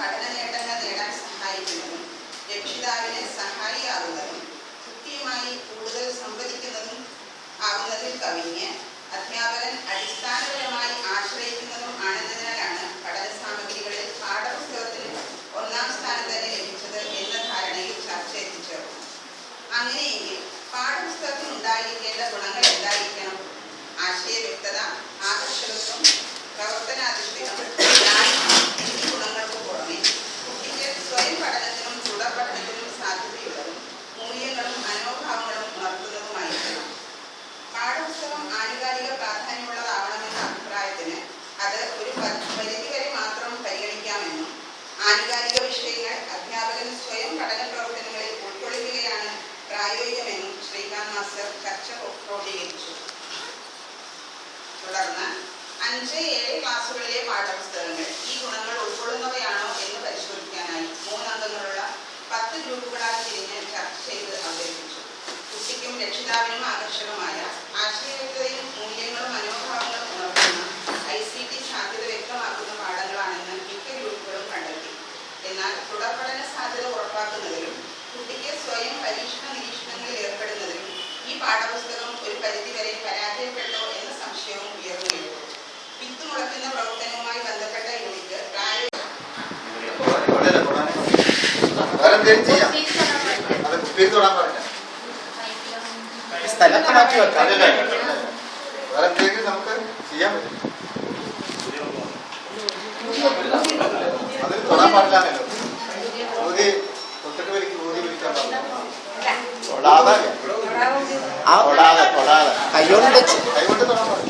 പഠന നേട്ടങ്ങൾ നേടാൻ സഹായിക്കുന്നതും രക്ഷിതാവിന് സഹായിയാകുന്നതും കുട്ടിയുമായി കൂടുതൽ സംവദിക്കുന്നതും ആകുന്നതിൽ കവിഞ്ഞ് അധ്യാപകൻ അടിസ്ഥാനപരമായി ആശ്രയിക്കുന്നതും ആണെന്നതിനാലാണ് പഠന സാമഗ്രികളിൽ പാഠപുസ്തകത്തിന് ഒന്നാം സ്ഥാനം തന്നെ ലഭിച്ചത് എന്ന ധാരണയിൽ ചർച്ച എത്തിച്ചേർന്നു. അങ്ങനെയെങ്കിൽ പാഠപുസ്തകത്തിന് ഉണ്ടായിരിക്കേണ്ട ഗുണങ്ങൾ എന്തായിരിക്കണം? ആശയ വ്യക്തത, ആകർഷകത്വം, പ്രവർത്തനാധിഷ്ഠിതം എന്നീ ഗുണങ്ങൾക്ക് പുറമെ കുട്ടിക്ക് സ്വയം പഠനത്തിനും തുടർ പഠനത്തിനും സാധ്യതയുള്ളതും മൂല്യങ്ങളും മനോഭാവങ്ങളും ഉണർത്തുന്നതുമായിരിക്കണം. പാഠപുസ്തകം ആനുകാലിക പ്രാധാന്യമുള്ളതാവണമെന്ന അഭിപ്രായത്തിന് അത് ഒരു പരിധിവരെ മാത്രം പരിഗണിക്കാമെന്നും ആനുകാലിക വിഷയങ്ങൾ അധ്യാപകൻ സ്വയം പഠന പ്രവർത്തനങ്ങളിൽ ഉൾക്കൊള്ളിക്കുകയാണ് പ്രായോഗികമെന്നും ശ്രീകാന്ത് മാസ്റ്റർ ചർച്ച ക്രോഡീകരിച്ചു. തുടർന്ന് 5-7 ക്ലാസ്സുകളിലെ പാഠപുസ്തകങ്ങൾ ഈ ഗുണങ്ങൾ ഉൾക്കൊള്ളുന്നവയാണോ എന്ന് പരിശോധിക്കാനായി 3 അംഗങ്ങളുള്ള 10 ഗ്രൂപ്പുകളായി തിരിഞ്ഞ് ചർച്ച ചെയ്ത് അവതരിപ്പിച്ചു. കുട്ടിക്കും രക്ഷിതാവിനും ആകർഷകമായ ആശയവ്യക്തതയും മൂല്യങ്ങളും മനോഭാവങ്ങളും ഉണർത്തുന്ന ICT സാധ്യത വ്യക്തമാക്കുന്ന പാഠങ്ങളാണെന്ന് മിക്ക ഗ്രൂപ്പുകളും കണ്ടെത്തി. എന്നാൽ തുടർ പഠന സാധ്യത ഉറപ്പാക്കുന്നതിലും കുട്ടിക്ക് സ്വയം പരീക്ഷണ നിരീക്ഷണങ്ങളിൽ ഏർപ്പെടുന്നതിലും ഈ പാഠപുസ്തകം ഒരു പരിധിവരെ പരാജയപ്പെട്ടോ എന്ന സംശയവും ഉയർന്നുവരുന്നു. വിത്ത് മുളയ്ക്കുന്ന പ്രവർത്തനവുമായി ബന്ധപ്പെട്ട യൂണിറ്റ് സ്ഥലത്ത് മാറ്റി വെക്കാം. നമുക്ക് ചെയ്യാൻ പറ്റും. അതിൽ തൊടാൻ പാടില്ലാന്നല്ലോ. ഊതി തൊട്ടിട്ട് ഊതി വിളിക്കാൻ പാടില്ല.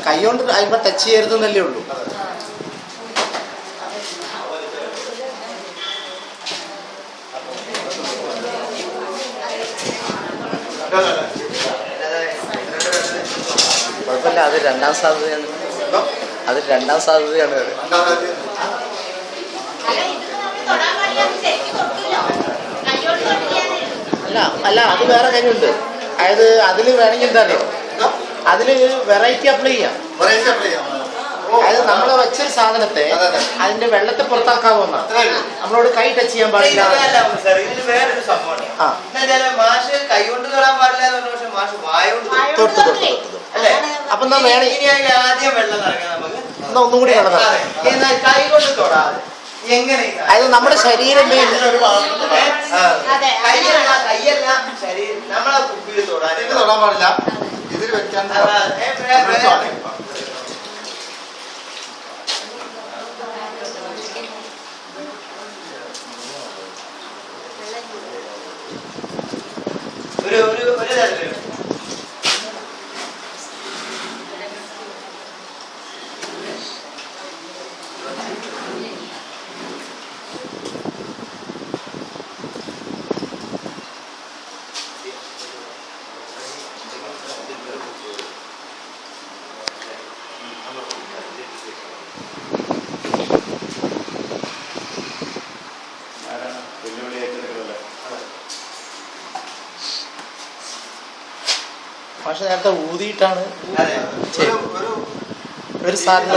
കൈകൊണ്ട് അതിപ്പോ ടച്ച് ചെയ്യരുതെന്നല്ലേ ഉള്ളൂ. കുഴപ്പമില്ല, അത് രണ്ടാം സാധ്യതയാണ്. അല്ല അത് വേറെ കാര്യമുണ്ട്. അതായത് അതിൽ വേണമെങ്കിൽ എന്താ അറിയോ, അതില് വെറൈറ്റി അപ്ലൈ ചെയ്യാം. അതായത് നമ്മൾ വെച്ചൊരു സാധനത്തെ അതിന്റെ വെള്ളത്തെ പുറത്താക്കാവുന്ന, നമ്മളോട് കൈ ടച്ച് ചെയ്യാൻ പാടില്ല. വേറൊരു സംഭവമാണ്, മാഷ് കൈ കൊണ്ട് തൊടാൻ പാടില്ല, മാഷ് തൊട്ട് അല്ലേ? അപ്പൊ എന്നാ വേണം ആദ്യം വെള്ളം നിറയ്ക്കാം നമുക്ക്. എന്നാ ഒന്നും കൂടി വെള്ളം എന്നാൽ കൈ കൊണ്ട് തൊടാതെ എങ്ങനെ? അത് നമ്മുടെ ശരീരം കൈയല്ല ശരീരം, നമ്മളെ കുപ്പിയിൽ തൊടാൻ പാടില്ല. ഇതിൽ വെക്കാൻ ഒരു തരത്തിലും പക്ഷെ നേരത്തെ ഊതിയിട്ടാണ് ഒരു സാധ്യത.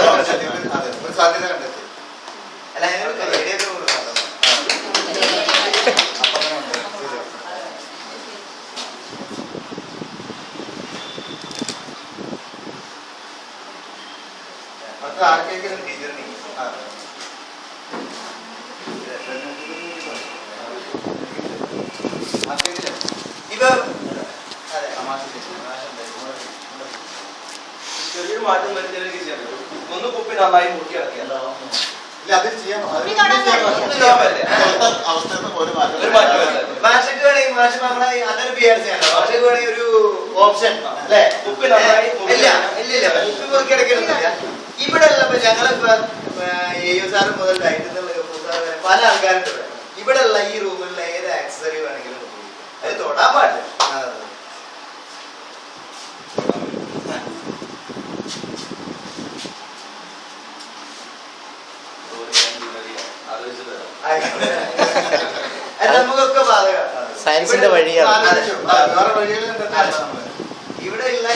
ചെറിയൊരു മാറ്റം വരുത്തിയാലേക്ക് ചെയ്യാൻ പറ്റും. ഒന്ന് കുപ്പി നന്നായി മുക്കി ഇറക്കിയാൽ മാഷക്ക് വേണമെങ്കിൽ മാഷ് നമ്മളെ അതൊരു മാഷക്ക് വേണമെങ്കിൽ ഒരു ഓപ്ഷൻ അല്ലെ, കുപ്പി നന്നായി ഇല്ല കുപ്പി മുറുക്കി അടക്കണമെന്നില്ല. ഇവിടെ ഉള്ളപ്പോ ഞങ്ങളിപ്പോ സാറ് മുതൽ പല ആൾക്കാരുണ്ട് ഇവിടെ ഉള്ള ഈ റൂമിലുള്ള ഏത് ആക്സസറി വേണമെങ്കിലും അത് തൊടാൻ പാടില്ല. നമുക്കൊക്കെ സയൻസിന്റെ വഴിയാണ്. ഇവിടെ ഉള്ള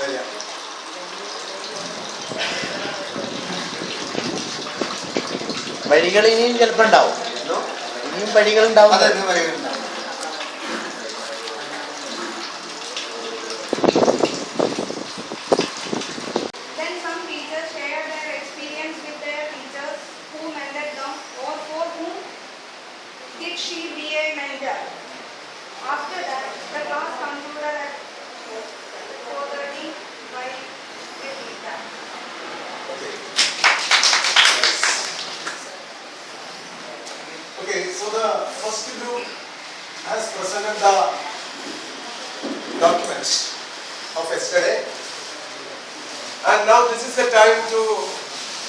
വരിക. വഴികൾ ഇനിയും ചിലപ്പോൾ ഉണ്ടാവും, എന്തോ? ഇനിയും വഴികൾ ഉണ്ടാവും. അതെന്ന് പറയുന്നുണ്ട്. Then some teachers share their experience with their teachers who mentored them or for whom did she be a mentor. After that, the class concluded at 4:30 by a feedback. Okay. Okay, so the first group has presented the documents of yesterday, and now this is the time to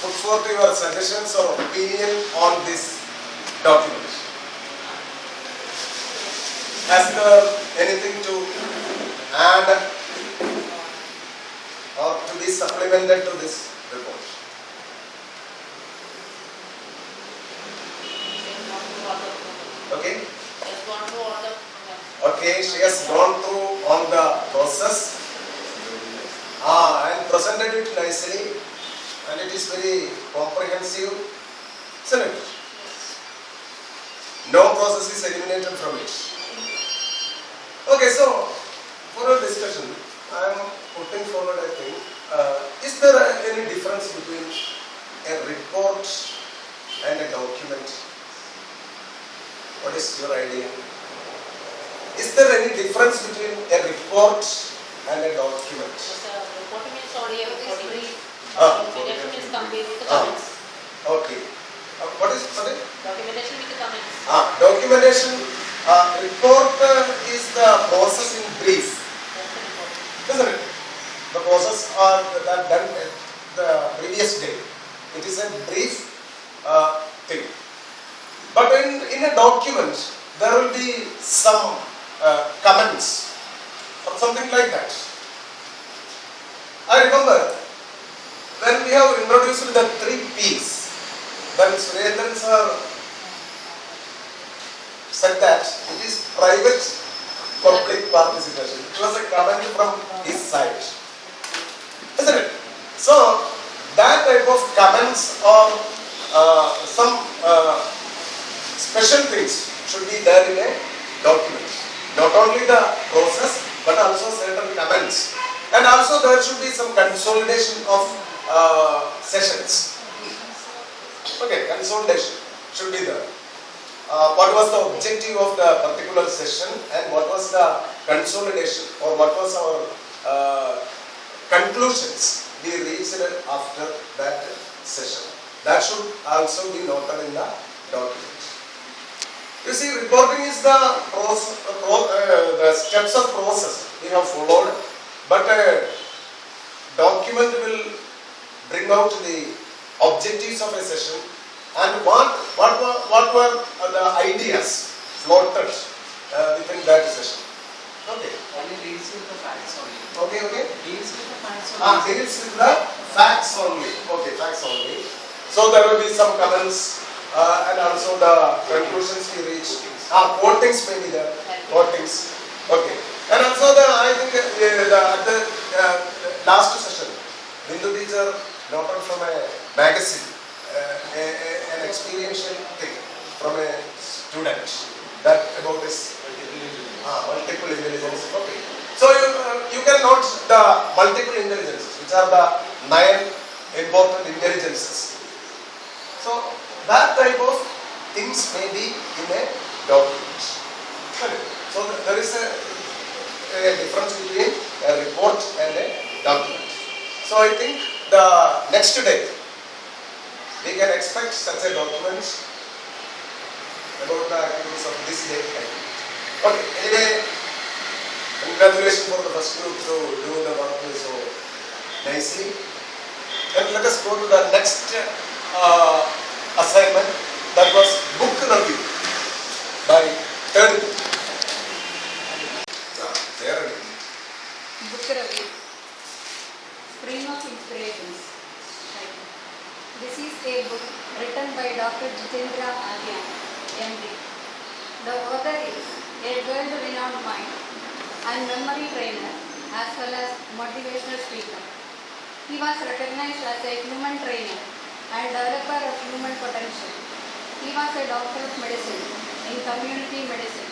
put forth your suggestions or opinion on this document. Has there anything to add or to be supplemented to this report? Okay. Okay, she has gone through on the process and presented it nicely, and it is very comprehensive, isn't it? No process is eliminated from it. Okay, so for a discussion, I am putting forward, I think, is there any difference between a report and a document? What is your idea? Is there any difference between a report and a document? Reporting is only a brief. Ah. Documentation is complete with the comments. Okay. What is sorry? Documentation with the comments. Documentation. Report is the process in brief, isn't it? The process that done the previous day. It is a brief thing. But in a document, there will be some comments or something like that. I remember when we have introduced the 3 P's, then Surendran sir said that it is private public participation. It was a comment from his side, isn't it? So that type of comments or some special things should be there in a document. Not only the process, but also certain comments, and also there should be some consolidation of sessions. Okay, consolidation should be there. What was the objective of the particular session, and what was the consolidation, or what was our conclusions we reached after that session. That should also be noted in the document. You see, reporting is the steps of process we have followed, but a document will bring out the objectives of a session and what were the ideas floated within that session. Okay. Only deals with the facts only. Okay. Deals with the facts only. Deals with the facts only. Okay, facts only. So there will be some comments and also the conclusions we reach. Quotings may be there. Quotings. Okay. And also I think at the last session, Bindu teacher noted from a magazine an experiential thing from a student that about this multiple intelligence. Okay. So you can note the multiple intelligences, which are the 9 important intelligences. So that type of things may be in a document. So there is a difference between a report and a document. So I think the next day we can expect such a document about the activities of this day. Okay, anyway, congratulations for the first group to do the work so nicely. And let us go to the next assignment, that was book review by third group. Book review. Spring of Inspirations. This is a book written by Dr. Jitendra Arya, MD. The author is a world-renowned mind and memory trainer as well as motivational speaker. He was recognized as a human trainer and developer of human potential. He was a doctor of medicine in community medicine.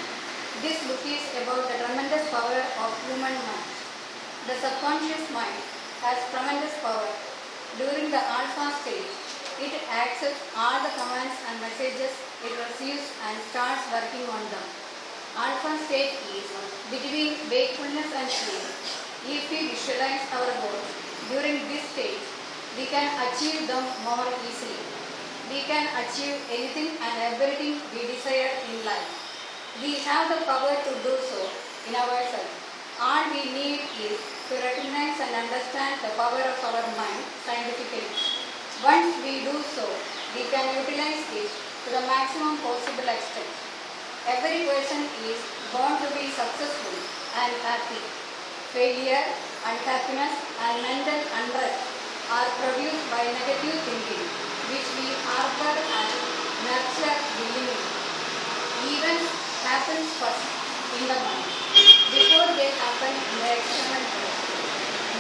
This book is about the tremendous power of human mind. The subconscious mind has tremendous power. During the alpha stage, it accepts all the commands and messages it receives and starts working on them. Alpha stage is between wakefulness and sleep. If we visualize our goals during this stage, we can achieve them more easily. We can achieve anything and everything we desire in life. We have the power to do so in ourselves. All we need is to recognize and understand the power of our mind scientifically. Once we do so, we can utilize it to the maximum possible extent. Every person is born to be successful and happy. Failure, unhappiness, and mental unrest are produced by negative thinking, which we harbor and nurture believing. Events happen first in the mind, before they happen in the external world.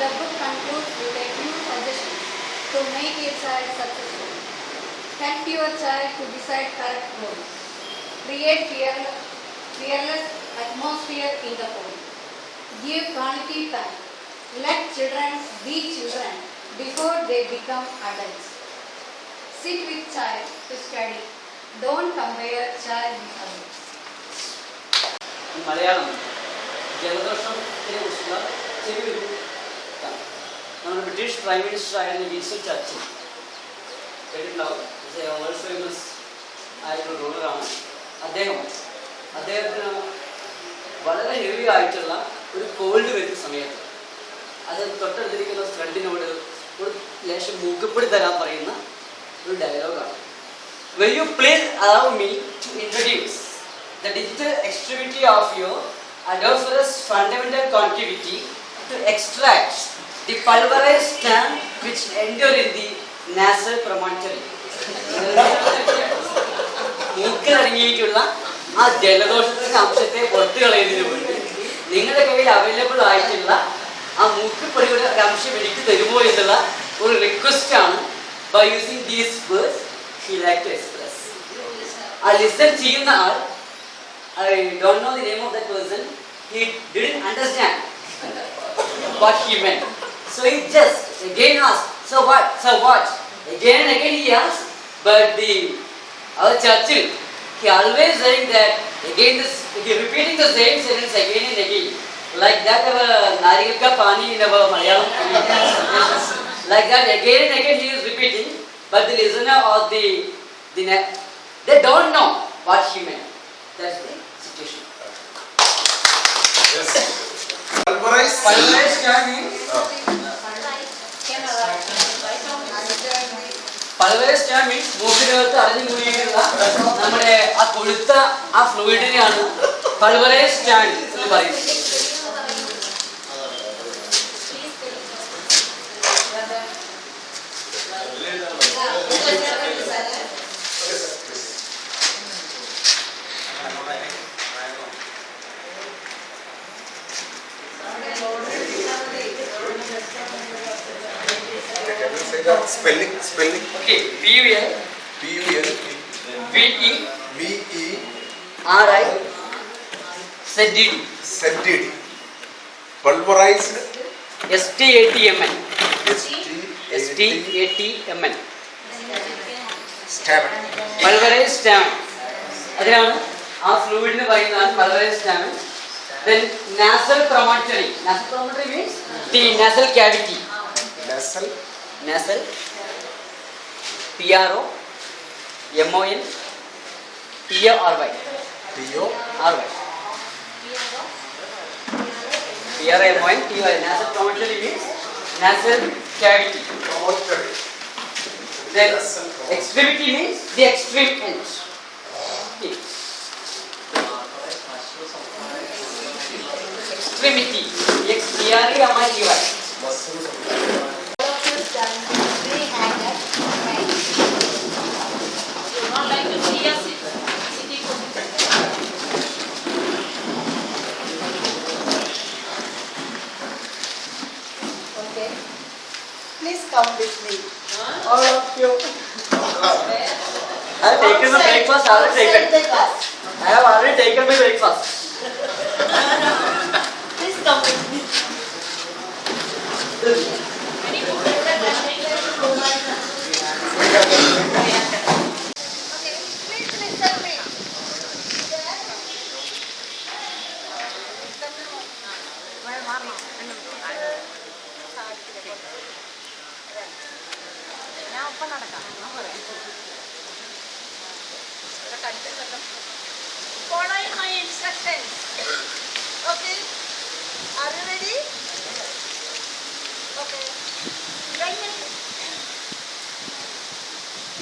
The book concludes with a few suggestions to make a child successful. Help your child to decide correct goals. Create fearless atmosphere in the home. Give quality time. Let children be children before they become adults. Sit with child to study. Don't compare child with others. Malayalam ജലദോഷത്തിനെ കുറിച്ചുള്ള ചെറിയൊരു ഇതാണ്. നമ്മുടെ British prime minister ആയിരുന്ന Winston Churchill കേട്ടിട്ടുണ്ടാവും. World famous ആയിട്ടുള്ള റൂളറാണ് അദ്ദേഹത്തിന് വളരെ heavy ആയിട്ടുള്ള ഒരു കോൾഡ് വരുന്ന സമയത്ത് അത് തൊട്ടടുത്തിരിക്കുന്ന ഫ്രണ്ടിനോട് ഒരു ലേശം മൂക്കപ്പൊടി തരാൻ പറയുന്ന ഒരു ഡയലോഗാണ്. Will you please allow me to introduce the digital extremity of your adopter's fundamental concavity to extract the pulverized term which endure in the nasal promontory. മൂക്കിലടങ്ങിയിട്ടുള്ള ആ ജലദോഷത്തിന്റെ അംശത്തെ പുറത്തു കളയുന്നതിന് വേണ്ടി നിങ്ങളുടെ കയ്യിൽ അവൈലബിൾ ആയിട്ടുള്ള ആ മൂക്കിപ്പൊടിയുടെ ഒരു അംശം എനിക്ക് തരുമോ എന്നുള്ള ഒരു റിക്വസ്റ്റ് ആണ്. By using these words he like to express. I listen ചെയ്യുന്ന ആൾ, I don't know the name of that person, he didn't understand what he meant. So he just again asked, so what? Again and again he asked, but our Churchill, he always saying that, again he repeating the same sentence again and again. Like that our Narigaka Pani in our Malayalam. Like that again and again he is repeating. But the listener or the they don't know what he meant. That's the situation. Yes. Pulverize can mean Pulverized can means മൂക്കിനകത്ത് അടഞ്ഞു കൂടിയിട്ടുള്ള നമ്മുടെ ആ കൊഴുത്ത ആ ഫ്ലൂയിഡിനെയാണ് pulverised stand എന്ന് പറയുന്നത്. Spelling. Okay, PUL ZDD. Pulverized. STATMN. Stamen. Pulverized stamen. അതിനാണ് ആ ഫ്ലൂയിഡിന് പറയുന്നതാണ് pulverized stamen. Then nasal promontory. Nasal promontory means the nasal cavity. Nasal. PROMON TORY. PROMON TORY. Nasal promontory means nasal cavity. Then extremity means the extreme end. Extremity. XTREMITY. Not like the chia seed. Please come with me. All of you. I have taken the breakfast. I have taken. I have already taken my breakfast. Please come with me. Okay, please listen me. Following my instructions. Okay? Are you ready? Okay. When you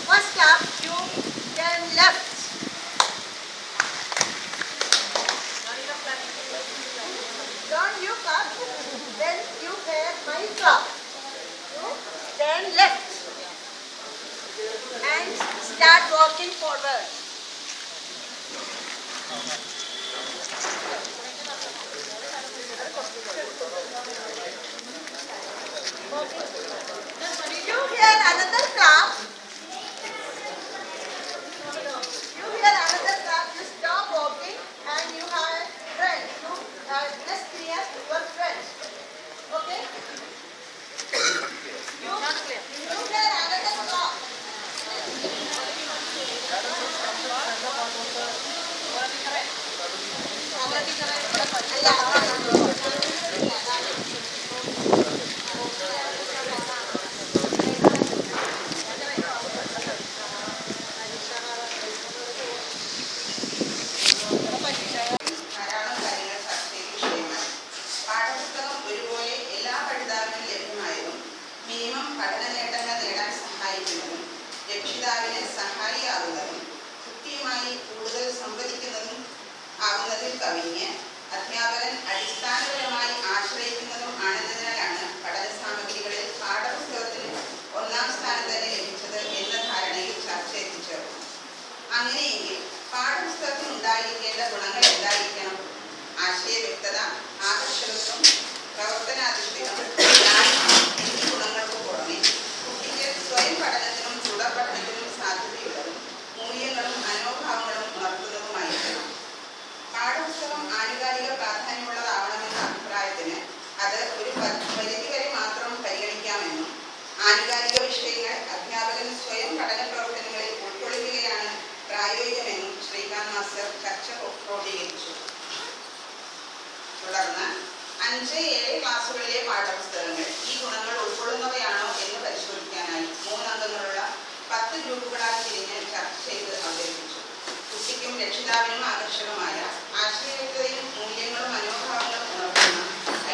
first step, you turn left. Don't you cut, then you hear my clap. You turn left and start walking forward. Did you hear another clap? You hear another clap, you stop walking and you have friends. You just near your friends. Okay? You hear another clap. ധാരാളം കാര്യങ്ങൾ ചർച്ച ചെയ്ത വിഷയമാണ്. പാഠപുസ്തകം ഒരുപോലെ എല്ലാ പഠിതാവിനും ലഭ്യമായതും minimum പഠന നേട്ടങ്ങൾ നേടാൻ സഹായിക്കുന്നതും രക്ഷിതാവിന് സഹായിയാകുന്നതും കുട്ടിയുമായി കൂടുതൽ സംവദിക്കുന്നതും ആകുന്നതിൽ കവിഞ്ഞ് അധ്യാപകൻ അടിസ്ഥാനപരമായി ആശ്രയിക്കുന്നതും ആണെന്നതിനാലാണ് പഠന സാമഗ്രികളിൽ പാഠപുസ്തകത്തിന് ഒന്നാം സ്ഥാനം തന്നെ ലഭിച്ചത് എന്ന ധാരണയിൽ ചർച്ച എത്തിച്ചേർന്നു. അങ്ങനെയെങ്കിൽ പാഠപുസ്തകത്തിന് ഉണ്ടായിരിക്കേണ്ട ഗുണങ്ങൾ എന്തായിരിക്കണം? ആശയ വ്യക്തത, ആകർഷകത്വം, പ്രവർത്തനാധിഷ്ഠിതം, എന്നീ ഗുണങ്ങൾക്ക് പുറമെ കുട്ടിക്ക് സ്വയം പഠനത്തിനും തുടർ പഠനത്തിനും സാധ്യതയുള്ളതും മൂല്യങ്ങളും മനോഭാവങ്ങളും ഉണർത്തുന്നതുമായിരിക്കണം. പാഠപുസ്തകം ആനുകാലിക പ്രാധാന്യമുള്ളതാവണമെന്ന അഭിപ്രായത്തിന് അത് ഒരു പരിധിവരെ മാത്രം പരിഗണിക്കാമെന്നും ആനുകാലിക വിഷയങ്ങൾ അധ്യാപകൻ സ്വയം പഠന പ്രവർത്തനങ്ങളിൽ ഉൾക്കൊള്ളിക്കുകയാണ് പ്രായോഗികമെന്നും ശ്രീകാന്ത് മാസ്റ്റർ ചർച്ച ക്രോഡീകരിച്ചു. തുടർന്ന് 5-7 ക്ലാസ്സുകളിലെ പാഠപുസ്തകങ്ങൾ ഈ ഗുണങ്ങൾ ഉൾക്കൊള്ളുന്നവയാണോ എന്ന് പരിശോധിക്കാനായി 3 അംഗങ്ങളുള്ള 10 ഗ്രൂപ്പുകളായി തിരിഞ്ഞ് ചർച്ച ചെയ്ത് അവതരിപ്പിച്ചു. കുട്ടിക്കും രക്ഷിതാവിനും ആകർഷകമായ ആശയവ്യക്തതയും മൂല്യങ്ങളും മനോഭാവങ്ങളും ഉണർത്തുന്ന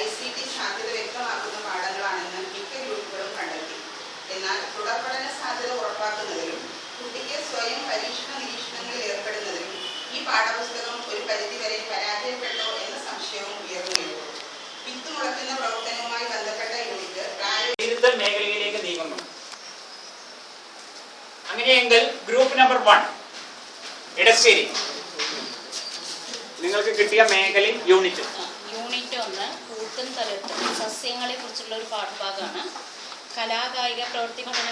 ICT സാധ്യത വ്യക്തമാക്കുന്ന പാഠങ്ങളാണെന്ന് മിക്ക ഗ്രൂപ്പുകളും കണ്ടെത്തി. എന്നാൽ തുടർ പഠന സാധ്യത ഉറപ്പാക്കുന്നതിലും കുട്ടിക്ക് സ്വയം പരീക്ഷണ നിരീക്ഷണങ്ങളിൽ ഏർപ്പെടുന്നതിലും ഈ പാഠപുസ്തകം ഒരു പരിധിവരെ പരാജയപ്പെട്ടോ എന്ന സംശയവും ഉയർന്നുവരുന്നു. വിത്ത് മുളയ്ക്കുന്ന പ്രവർത്തനവുമായി ബന്ധപ്പെട്ട യൂണിറ്റ് വിരുദ്ധ മേഖലയിലേക്ക് നീങ്ങുന്നു. അങ്ങനെയെങ്കിൽ ഗ്രൂപ്പ് നമ്പർ 1 ഇടശ്ശേരി, നിങ്ങൾക്ക് കിട്ടിയ മേഖല യൂണിറ്റ് 1 കൂട്ടും തലത്തും സസ്യങ്ങളെ കുറിച്ചുള്ള ഒരു പാഠഭാഗമാണ്. കലാകായിക പ്രവൃത്തി പഠന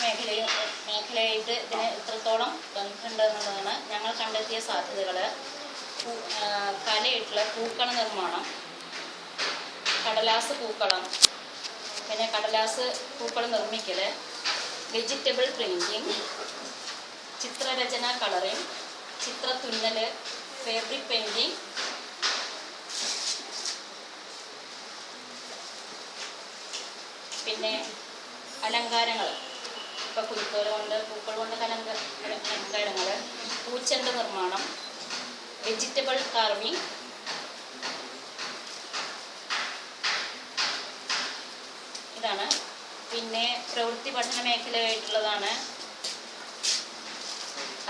മേഖലയായിട്ട് ഇതിന് എത്രത്തോളം ബന്ധമുണ്ട് എന്നുള്ളതാണ് ഞങ്ങൾ കണ്ടെത്തിയ സാധ്യതകൾ. കലയായിട്ടുള്ള പൂക്കള നിർമ്മാണം, കടലാസ് പൂക്കളം, പിന്നെ കടലാസ് പൂക്കളം നിർമ്മിക്കൽ, വെജിറ്റബിൾ പ്രിൻറ്റിങ്, ചിത്രരചന കളറിങ്, ചിത്രത്തുന്നൽ, ഫാബ്രിക് പെയിൻറ്റിങ്, പിന്നെ അലങ്കാരങ്ങൾ, ഇപ്പോൾ കുരുത്തോല കൊണ്ട് പൂക്കൾ കൊണ്ട് അലങ്കാരങ്ങൾ, പൂച്ചെണ്ട് നിർമ്മാണം, വെജിറ്റബിൾ കാർവിങ്, ഇതാണ്. പിന്നെ പ്രവൃത്തി പഠന മേഖലയായിട്ടുള്ളതാണ്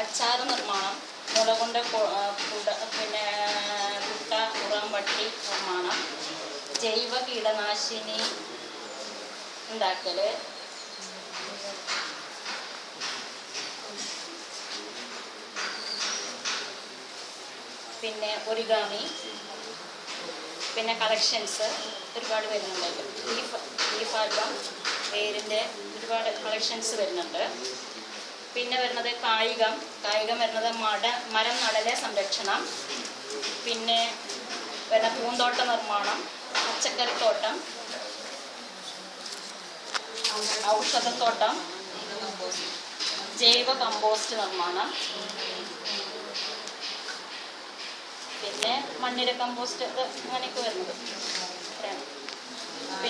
അച്ചാർ നിർമ്മാണം, മുള കൊണ്ട് പിന്നെ കുട്ട ഉറമ്പട്ടി നിർമ്മാണം, ജൈവ കീടനാശിനി ഉണ്ടാക്കൽ, പിന്നെ ഒറിഗാമി, പിന്നെ കളക്ഷൻസ് ഒരുപാട് വരുന്നുണ്ട്. ലീഫ് ആൽബം, വേരിൻ്റെ ഒരുപാട് കളക്ഷൻസ് വരുന്നുണ്ട്. പിന്നെ വരുന്നത് കായികം വരുന്നത് മരം നടലെ സംരക്ഷണം, പിന്നെ വരുന്ന പൂന്തോട്ട നിർമ്മാണം, പച്ചക്കറിത്തോട്ടം, ഔഷധത്തോട്ടം, ജൈവ കമ്പോസ്റ്റ് നിർമ്മാണം, പിന്നെ മണ്ണിര കമ്പോസ്റ്റ് അങ്ങനെയൊക്കെ വരുന്നത്. പിന്നെ